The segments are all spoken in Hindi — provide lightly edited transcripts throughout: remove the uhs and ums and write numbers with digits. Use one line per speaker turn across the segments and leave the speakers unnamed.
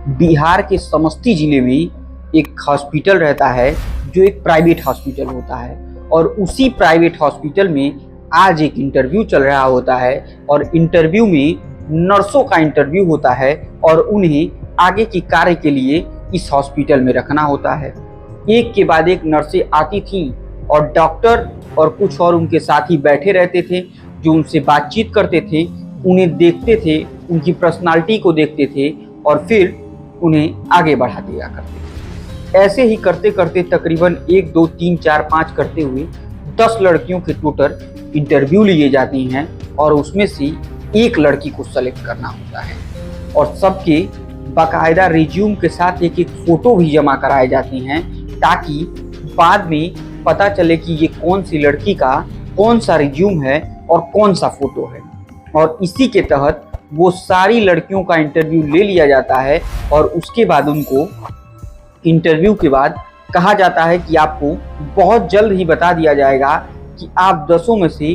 बिहार के समस्ती जिले में एक हॉस्पिटल रहता है जो एक प्राइवेट हॉस्पिटल होता है, और उसी प्राइवेट हॉस्पिटल में आज एक इंटरव्यू चल रहा होता है। और इंटरव्यू में नर्सों का इंटरव्यू होता है और उन्हें आगे की कार्य के लिए इस हॉस्पिटल में रखना होता है। एक के बाद एक नर्सें आती थीं और डॉक्टर और कुछ और उनके साथी बैठे रहते थे जो उनसे बातचीत करते थे, उन्हें देखते थे, उनकी पर्सनालिटी को देखते थे और फिर उन्हें आगे बढ़ा दिया करते थे। ऐसे ही करते करते तकरीबन 1, 2, 3, 4, 5 करते हुए 10 लड़कियों के टोटल इंटरव्यू लिए जाते हैं और उसमें से एक लड़की को सेलेक्ट करना होता है और सबके बाकायदा रिज्यूम के साथ एक एक फोटो भी जमा कराए जाते हैं ताकि बाद में पता चले कि ये कौन सी लड़की का कौन सा रिज्यूम है और कौन सा फोटो है। और इसी के तहत वो सारी लड़कियों का इंटरव्यू ले लिया जाता है और उसके बाद उनको इंटरव्यू के बाद कहा जाता है कि आपको बहुत जल्द ही बता दिया जाएगा कि आप 10 में से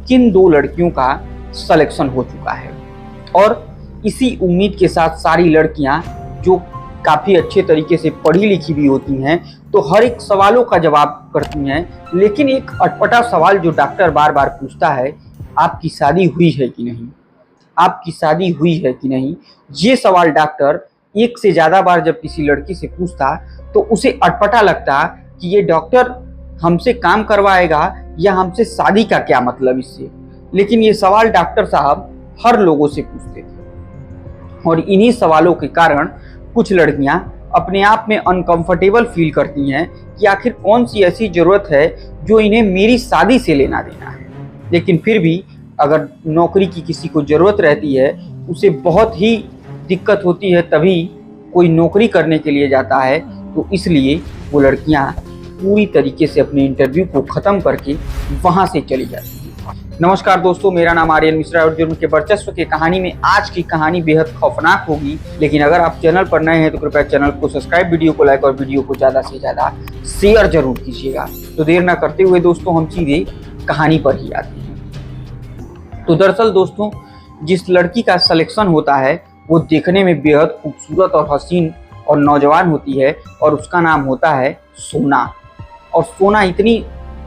किन 2 लड़कियों का सिलेक्शन हो चुका है। और इसी उम्मीद के साथ सारी लड़कियां जो काफ़ी अच्छे तरीके से पढ़ी लिखी भी होती हैं तो हर एक सवालों का जवाब करती हैं, लेकिन एक अटपटा सवाल जो डॉक्टर बार बार पूछता है, आपकी शादी हुई है कि नहीं, आपकी शादी हुई है कि नहीं। ये सवाल डॉक्टर एक से ज़्यादा बार जब किसी लड़की से पूछता तो उसे अटपटा लगता कि ये डॉक्टर हमसे काम करवाएगा या हमसे शादी का क्या मतलब इससे। लेकिन ये सवाल डॉक्टर साहब हर लोगों से पूछते थे और इन्हीं सवालों के कारण कुछ लड़कियां अपने आप में अनकंफर्टेबल फील करती हैं कि आखिर कौन सी ऐसी ज़रूरत है जो इन्हें मेरी शादी से लेना देना है। लेकिन फिर भी अगर नौकरी की किसी को ज़रूरत रहती है, उसे बहुत ही दिक्कत होती है, तभी कोई नौकरी करने के लिए जाता है, तो इसलिए वो लड़कियां पूरी तरीके से अपने इंटरव्यू को ख़त्म करके वहाँ से चली जाती हैं। नमस्कार दोस्तों, मेरा नाम आर्यन मिश्रा और जुर्म के वर्चस्व की कहानी में आज की कहानी बेहद खौफनाक होगी। लेकिन अगर आप चैनल पर नए हैं तो कृपया चैनल को सब्सक्राइब, वीडियो को लाइक और वीडियो को ज़्यादा से ज़्यादा शेयर जरूर कीजिएगा। तो देर ना करते हुए दोस्तों हम सीधे कहानी पर ही आते हैं। तो दरअसल दोस्तों, जिस लड़की का सिलेक्शन होता है वो देखने में बेहद खूबसूरत और हसीन और नौजवान होती है और उसका नाम होता है सोना। और सोना इतनी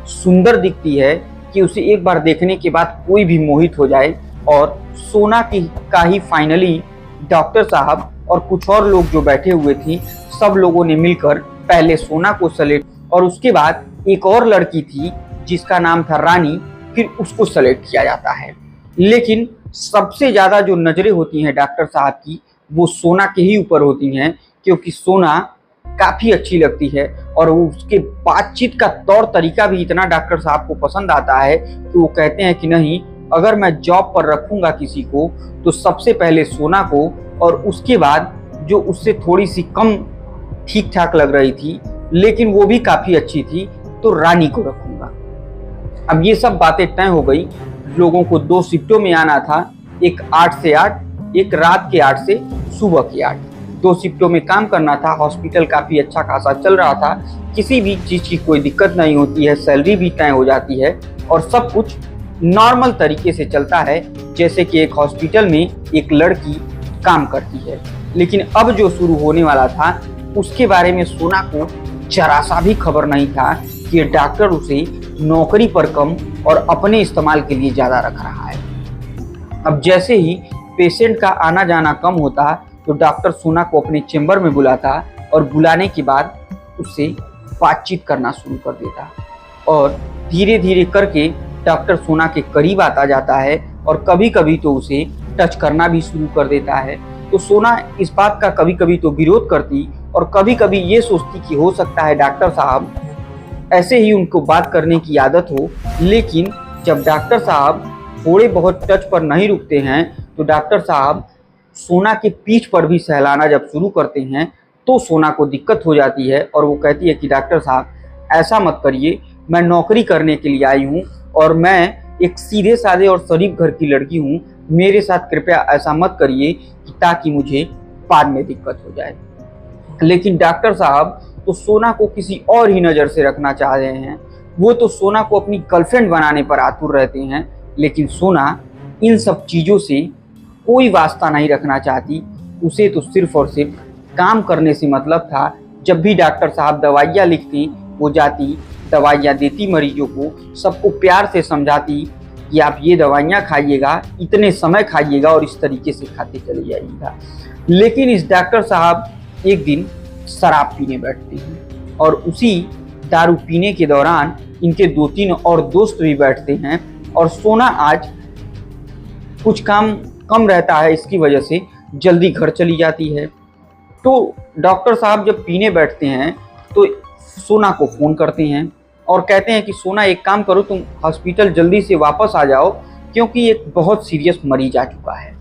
सुंदर दिखती है कि उसे एक बार देखने के बाद कोई भी मोहित हो जाए। और सोना का ही फाइनली डॉक्टर साहब और कुछ और लोग जो बैठे हुए थे, सब लोगों ने मिलकर पहले सोना को सेलेक्ट और उसके बाद एक और लड़की थी जिसका नाम था रानी, फिर उसको सेलेक्ट किया जाता है। लेकिन सबसे ज़्यादा जो नज़रें होती हैं डॉक्टर साहब की वो सोना के ही ऊपर होती हैं, क्योंकि सोना काफ़ी अच्छी लगती है और उसके बातचीत का तौर तरीका भी इतना डॉक्टर साहब को पसंद आता है कि वो कहते हैं कि नहीं, अगर मैं जॉब पर रखूँगा किसी को तो सबसे पहले सोना को और उसके बाद जो उससे थोड़ी सी कम ठीक ठाक लग रही थी लेकिन वो भी काफ़ी अच्छी थी तो रानी को रखूँगा। अब ये सब बातें तय हो गई। लोगों को 2 शिफ्टों में आना था, एक 8 से 8, एक रात के 8 से सुबह के 8। 2 शिफ्टों में काम करना था। हॉस्पिटल काफ़ी अच्छा खासा चल रहा था, किसी भी चीज़ की कोई दिक्कत नहीं होती है, सैलरी भी तय हो जाती है और सब कुछ नॉर्मल तरीके से चलता है जैसे कि एक हॉस्पिटल में एक लड़की काम करती है। लेकिन अब जो शुरू होने वाला था उसके बारे में सोना को जरा सा भी खबर नहीं था कि ये डॉक्टर उसे नौकरी पर कम और अपने इस्तेमाल के लिए ज़्यादा रख रहा है। अब जैसे ही पेशेंट का आना जाना कम होता तो डॉक्टर सोना को अपने चेंबर में बुलाता और बुलाने के बाद उससे बातचीत करना शुरू कर देता और धीरे धीरे करके डॉक्टर सोना के करीब आता जाता है और कभी कभी तो उसे टच करना भी शुरू कर देता है। तो सोना इस बात का कभी कभी तो विरोध करती और कभी कभी ये सोचती कि हो सकता है डॉक्टर साहब ऐसे ही उनको बात करने की आदत हो। लेकिन जब डॉक्टर साहब थोड़े बहुत टच पर नहीं रुकते हैं तो डॉक्टर साहब सोना के पीठ पर भी सहलाना जब शुरू करते हैं तो सोना को दिक्कत हो जाती है और वो कहती है कि डॉक्टर साहब ऐसा मत करिए, मैं नौकरी करने के लिए आई हूँ और मैं एक सीधे साधे और शरीफ घर की लड़की हूँ, मेरे साथ कृपया ऐसा मत करिए कि ताकि मुझे बाद में दिक्कत हो जाए। लेकिन डॉक्टर साहब तो सोना को किसी और ही नज़र से रखना चाह रहे हैं। वो तो सोना को अपनी गर्लफ्रेंड बनाने पर आतुर रहते हैं, लेकिन सोना इन सब चीज़ों से कोई वास्ता नहीं रखना चाहती। उसे तो सिर्फ और सिर्फ काम करने से मतलब था। जब भी डॉक्टर साहब दवाइयाँ लिखती, वो जाती, दवाइयाँ देती मरीजों को, सबको प्यार से समझाती कि आप ये दवाइयाँ खाइएगा, इतने समय खाइएगा और इस तरीके से खाते चले जाइएगा। लेकिन इस डॉक्टर साहब एक दिन शराब पीने बैठते हैं और उसी दारू पीने के दौरान इनके 2-3 और दोस्त भी बैठते हैं और सोना आज कुछ काम कम रहता है, इसकी वजह से जल्दी घर चली जाती है। तो डॉक्टर साहब जब पीने बैठते हैं तो सोना को फ़ोन करते हैं और कहते हैं कि सोना एक काम करो, तुम हॉस्पिटल जल्दी से वापस आ जाओ क्योंकि एक बहुत सीरियस मरीज आ चुका है।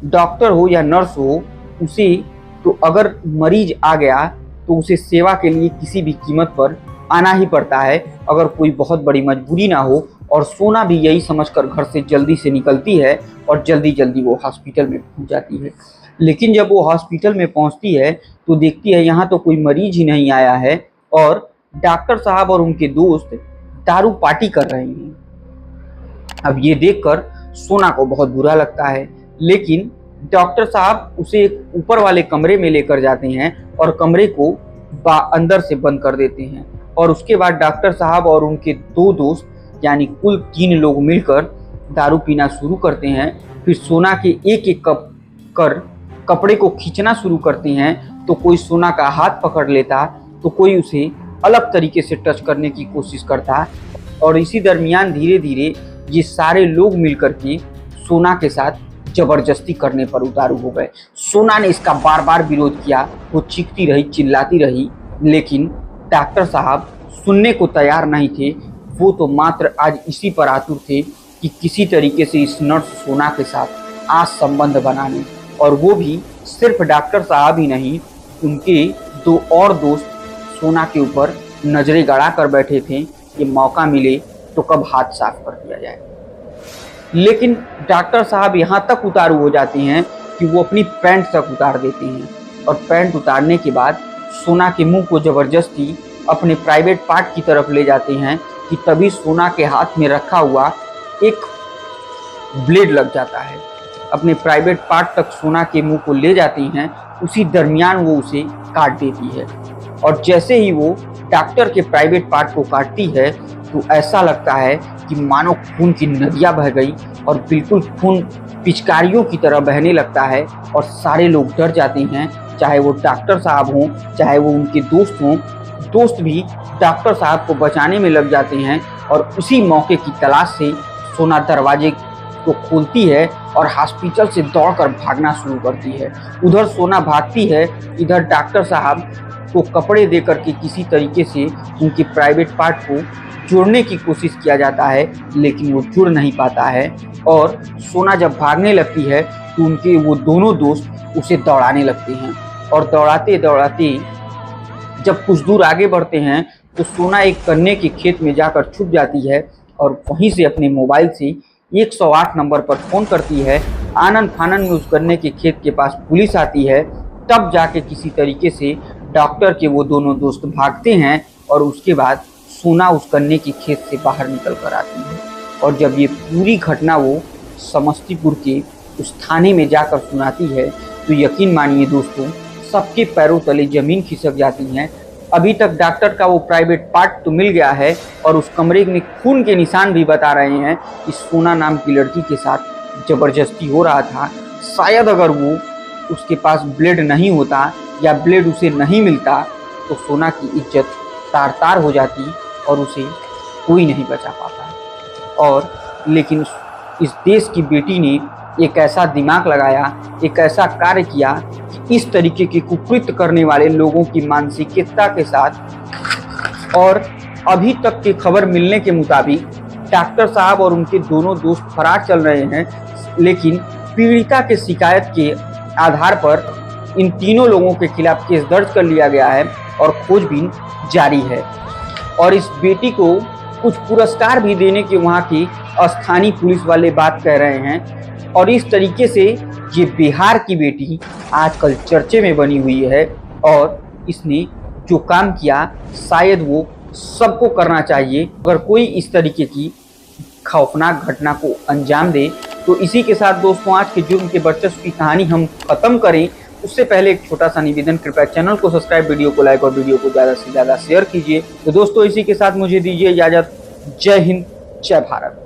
डॉक्टर हो या नर्स हो, उसे तो अगर मरीज आ गया तो उसे सेवा के लिए किसी भी कीमत पर आना ही पड़ता है, अगर कोई बहुत बड़ी मजबूरी ना हो। और सोना भी यही समझकर घर से जल्दी से निकलती है और जल्दी जल्दी वो हॉस्पिटल में पहुंच जाती है। लेकिन जब वो हॉस्पिटल में पहुंचती है तो देखती है यहाँ तो कोई मरीज ही नहीं आया है और डॉक्टर साहब और उनके दोस्त दारू पार्टी कर रहे हैं। अब ये देखकर सोना को बहुत बुरा लगता है, लेकिन डॉक्टर साहब उसे एक ऊपर वाले कमरे में लेकर जाते हैं और कमरे को अंदर से बंद कर देते हैं। और उसके बाद डॉक्टर साहब और उनके 2 दोस्त यानी कुल 3 लोग मिलकर दारू पीना शुरू करते हैं। फिर सोना के एक एक कप कर कपड़े को खींचना शुरू करते हैं, तो कोई सोना का हाथ पकड़ लेता, तो कोई उसे अलग तरीके से टच करने की कोशिश करता। और इसी दरमियान धीरे धीरे ये सारे लोग मिलकर के सोना के साथ जबरदस्ती करने पर उतारू हो गए। सोना ने इसका बार बार विरोध किया, वो चीखती रही, चिल्लाती रही, लेकिन डॉक्टर साहब सुनने को तैयार नहीं थे। वो तो मात्र आज इसी पर आतुर थे कि किसी तरीके से इस नर्स सोना के साथ आज संबंध बनाने, और वो भी सिर्फ डॉक्टर साहब ही नहीं, उनके 2 और दोस्त सोना के ऊपर नजरें गड़ा कर बैठे थे, ये मौका मिले तो कब हाथ साफ कर दिया जाए। लेकिन डॉक्टर साहब यहाँ तक उतारू हो जाते हैं कि वो अपनी पैंट तक उतार देते हैं और पैंट उतारने के बाद सोना के मुंह को जबरदस्ती अपने प्राइवेट पार्ट की तरफ ले जाते हैं कि तभी सोना के हाथ में रखा हुआ एक ब्लेड लग जाता है। अपने प्राइवेट पार्ट तक सोना के मुंह को ले जाती हैं, उसी दरमियान वो उसे काट देती है। और जैसे ही वो डॉक्टर के प्राइवेट पार्ट को काटती है तो ऐसा लगता है कि मानो खून की नदियाँ बह गई और बिल्कुल खून पिचकारियों की तरह बहने लगता है और सारे लोग डर जाते हैं, चाहे वो डॉक्टर साहब हों, चाहे वो उनके दोस्त हों। दोस्त भी डॉक्टर साहब को बचाने में लग जाते हैं और उसी मौके की तलाश से सोना दरवाजे को खोलती है और हॉस्पिटल से दौड़कर भागना शुरू करती है। उधर सोना भागती है, इधर डॉक्टर साहब को कपड़े देकर के किसी तरीके से उनके प्राइवेट पार्ट को जोड़ने की कोशिश किया जाता है, लेकिन वो जुड़ नहीं पाता है। और सोना जब भागने लगती है तो उनके वो दोनों दोस्त उसे दौड़ाने लगते हैं और दौड़ाते दौड़ाते जब कुछ दूर आगे बढ़ते हैं तो सोना एक गन्ने के खेत में जाकर छुप जाती है और वहीं से अपने मोबाइल से 108 नंबर पर फ़ोन करती है। आनन फानन में उस गन्ने के खेत के पास पुलिस आती है, तब जाके किसी तरीके से डॉक्टर के वो दोनों दोस्त भागते हैं और उसके बाद सोना उस गन्ने के खेत से बाहर निकल कर आती है। और जब ये पूरी घटना वो समस्तीपुर के उस थाने में जाकर सुनाती है तो यकीन मानिए दोस्तों, सबके पैरों तले ज़मीन खिसक जाती हैं। अभी तक डॉक्टर का वो प्राइवेट पार्ट तो मिल गया है और उस कमरे में खून के निशान भी बता रहे हैं कि सोना नाम की लड़की के साथ जबरदस्ती हो रहा था। शायद अगर वो उसके पास ब्लेड नहीं होता या ब्लेड उसे नहीं मिलता तो सोना की इज्जत तार तार हो जाती और उसे कोई नहीं बचा पाता। और लेकिन इस देश की बेटी ने एक ऐसा दिमाग लगाया, एक ऐसा कार्य किया कि इस तरीके के कुकृत्य करने वाले लोगों की मानसिकता के साथ, और अभी तक की खबर मिलने के मुताबिक डॉक्टर साहब और उनके दोनों दोस्त फरार चल रहे हैं, लेकिन पीड़िता के शिकायत के आधार पर इन तीनों लोगों के खिलाफ केस दर्ज कर लिया गया है और खोजबीन जारी है। और इस बेटी को कुछ पुरस्कार भी देने के वहाँ की स्थानीय पुलिस वाले बात कह रहे हैं। और इस तरीके से ये बिहार की बेटी आजकल चर्चे में बनी हुई है और इसने जो काम किया शायद वो सबको करना चाहिए। अगर कोई इस तरीके की खौफनाक घटना को अंजाम दे तो इसी के साथ दोस्तों आज के जुर्म के वर्चस्व की कहानी हम ख़त्म करें। उससे पहले एक छोटा सा निवेदन, कृपया चैनल को सब्सक्राइब, वीडियो को लाइक और वीडियो को ज़्यादा से ज़्यादा शेयर कीजिए। तो दोस्तों इसी के साथ मुझे दीजिए इजाज़त। जय हिंद, जय भारत।